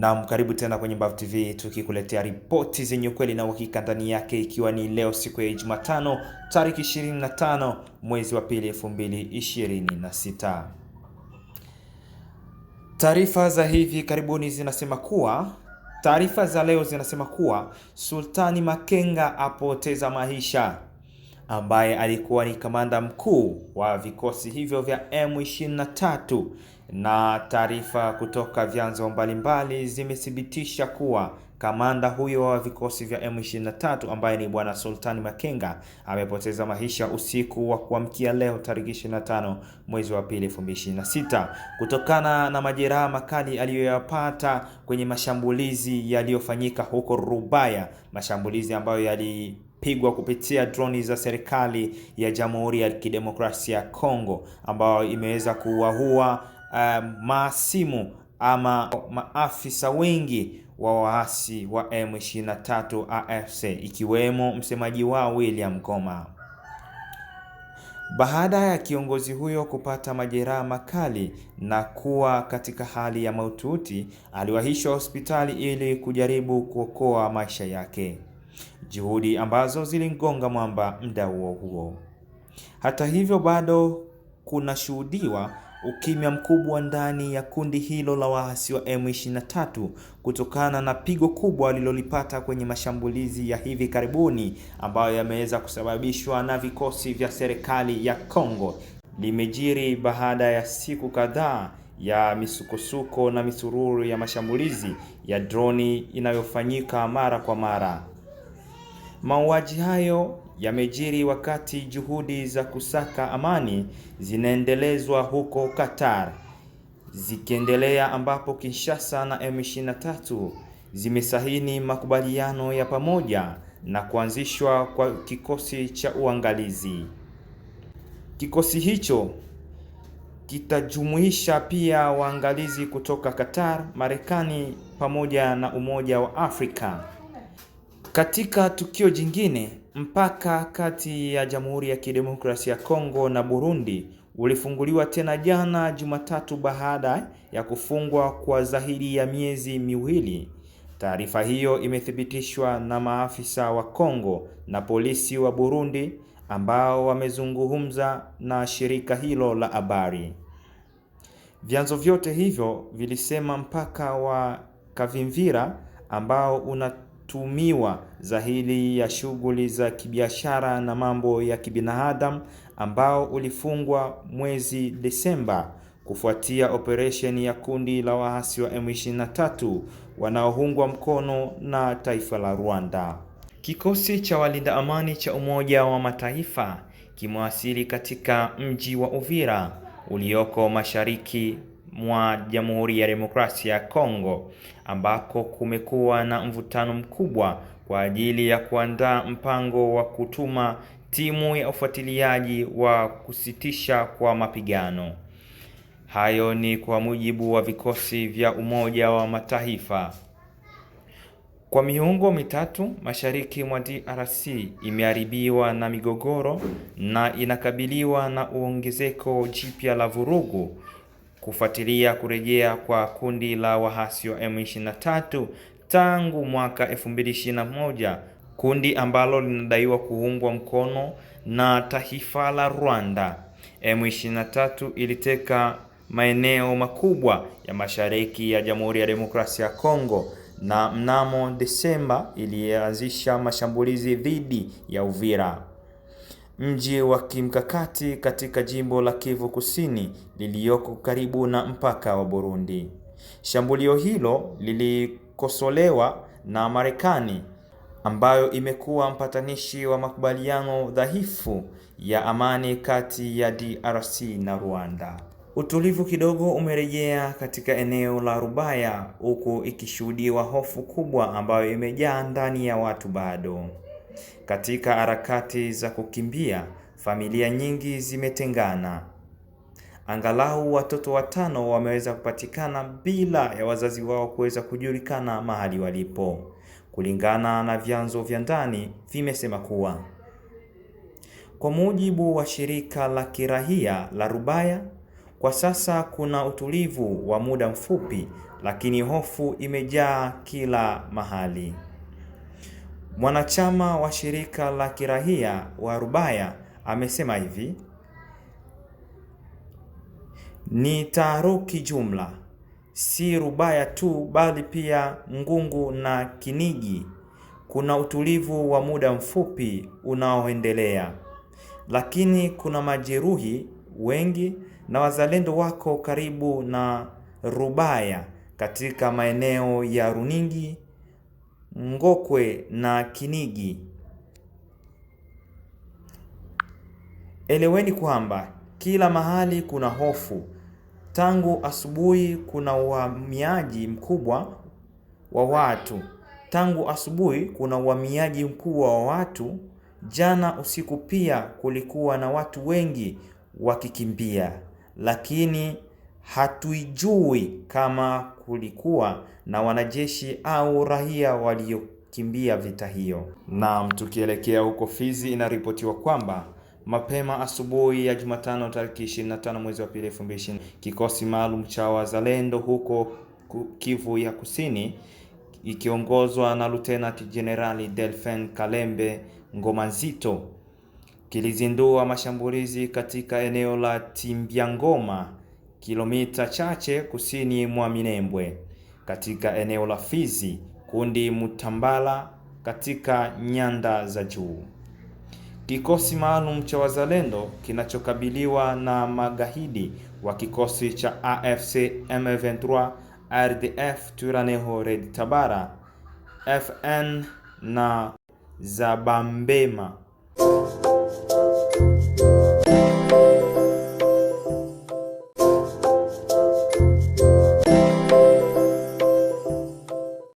Naam, karibu tena kwenye Mbavu TV tukikuletea ripoti zenye ukweli na uhakika ndani yake, ikiwa ni leo siku ya Jumatano tariki 25 mwezi wa pili 2026. Taarifa za hivi karibuni zinasema kuwa leo zinasema kuwa Sultani Makenga apoteza maisha, ambaye alikuwa ni kamanda mkuu wa vikosi hivyo vya M23, na taarifa kutoka vyanzo mbalimbali zimethibitisha kuwa kamanda huyo wa vikosi vya M23 ambaye ni bwana Sultani Makenga amepoteza maisha usiku wa kuamkia leo tarehe 25 mwezi wa pili 2026 kutokana na majeraha makali aliyoyapata kwenye mashambulizi yaliyofanyika huko Rubaya, mashambulizi ambayo yalipigwa kupitia droni za serikali ya Jamhuri ya Kidemokrasia ya Kongo, ambayo imeweza kuwaua maasimu ama maafisa wengi wa waasi wa M23 AFC, ikiwemo msemaji wao William Goma. Baada ya kiongozi huyo kupata majeraha makali na kuwa katika hali ya mahututi, aliwahishwa hospitali ili kujaribu kuokoa maisha yake, juhudi ambazo zilimgonga mwamba muda huo. Hata hivyo, bado kunashuhudiwa ukimya mkubwa ndani ya kundi hilo la waasi wa M23 kutokana na pigo kubwa walilolipata kwenye mashambulizi ya hivi karibuni ambayo yameweza kusababishwa na vikosi vya serikali ya Kongo. Limejiri baada ya siku kadhaa ya misukosuko na misururu ya mashambulizi ya droni inayofanyika mara kwa mara. Mauaji hayo yamejiri wakati juhudi za kusaka amani zinaendelezwa huko Qatar zikiendelea, ambapo Kinshasa na M23 zimesahini makubaliano ya pamoja na kuanzishwa kwa kikosi cha uangalizi. Kikosi hicho kitajumuisha pia waangalizi kutoka Qatar, Marekani pamoja na Umoja wa Afrika. Katika tukio jingine, mpaka kati ya Jamhuri ya Kidemokrasia ya Kongo na Burundi ulifunguliwa tena jana Jumatatu baada ya kufungwa kwa zaidi ya miezi miwili. Taarifa hiyo imethibitishwa na maafisa wa Kongo na polisi wa Burundi ambao wamezungumza na shirika hilo la habari. Vyanzo vyote hivyo vilisema mpaka wa Kavimvira ambao unatumiwa zaidi ya shughuli za kibiashara na mambo ya kibinadamu, ambao ulifungwa mwezi Desemba kufuatia operesheni ya kundi la waasi wa M23 wanaoungwa mkono na taifa la Rwanda. Kikosi cha walinda amani cha Umoja wa Mataifa kimewasili katika mji wa Uvira ulioko mashariki mwa Jamhuri ya Demokrasia ya Kongo, ambako kumekuwa na mvutano mkubwa kwa ajili ya kuandaa mpango wa kutuma timu ya ufuatiliaji wa kusitisha kwa mapigano. Hayo ni kwa mujibu wa vikosi vya Umoja wa Mataifa. Kwa miongo mitatu, mashariki mwa DRC imeharibiwa na migogoro na inakabiliwa na ongezeko jipya la vurugu kufuatilia kurejea kwa kundi la waasi wa M23 tangu mwaka 2021, kundi ambalo linadaiwa kuungwa mkono na taifa la Rwanda. M23 iliteka maeneo makubwa ya mashariki ya Jamhuri ya Demokrasia ya Kongo na mnamo Desemba ilianzisha mashambulizi dhidi ya Uvira, mji wa kimkakati katika jimbo la Kivu Kusini lililoko karibu na mpaka wa Burundi. Shambulio hilo lilikosolewa na Marekani, ambayo imekuwa mpatanishi wa makubaliano dhaifu ya amani kati ya DRC na Rwanda. Utulivu kidogo umerejea katika eneo la Rubaya, huku ikishuhudiwa hofu kubwa ambayo imejaa ndani ya watu bado. Katika harakati za kukimbia, familia nyingi zimetengana. Angalau watoto 5 wameweza kupatikana bila ya wazazi wao kuweza kujulikana mahali walipo, kulingana na vyanzo vya ndani vimesema kuwa. Kwa mujibu wa shirika la kirahia la Rubaya, Kwa sasa kuna utulivu wa muda mfupi, lakini hofu imejaa kila mahali. Mwanachama wa shirika la kiraia wa Rubaya amesema hivi: ni taharuki jumla, si Rubaya tu bali pia Ngungu na Kinigi. Kuna utulivu wa muda mfupi unaoendelea, lakini kuna majeruhi wengi na wazalendo wako karibu na Rubaya katika maeneo ya Runingi, Ngokwe na Kinigi. Eleweni kwamba kila mahali kuna hofu. Tangu asubuhi kuna uhamiaji mkubwa wa watu. Jana usiku pia kulikuwa na watu wengi wakikimbia, lakini hatuijui kama kulikuwa na wanajeshi au raia waliokimbia vita hiyo. Na tukielekea huko Fizi, inaripotiwa kwamba mapema asubuhi ya Jumatano tarehe 25 mwezi wa pili 2020, kikosi maalum cha wazalendo huko Kivu ya Kusini ikiongozwa na Lieutenant General Delphin Kalembe Ngomanzito kilizindua mashambulizi katika eneo la Timbiangoma, kilomita chache kusini mwa Minembwe, katika eneo la Fizi, kundi Mutambala katika nyanda za juu. Kikosi maalum cha wazalendo kinachokabiliwa na magaidi wa kikosi cha AFC M23, RDF Twirwaneho Red Tabara, FN na Zabambema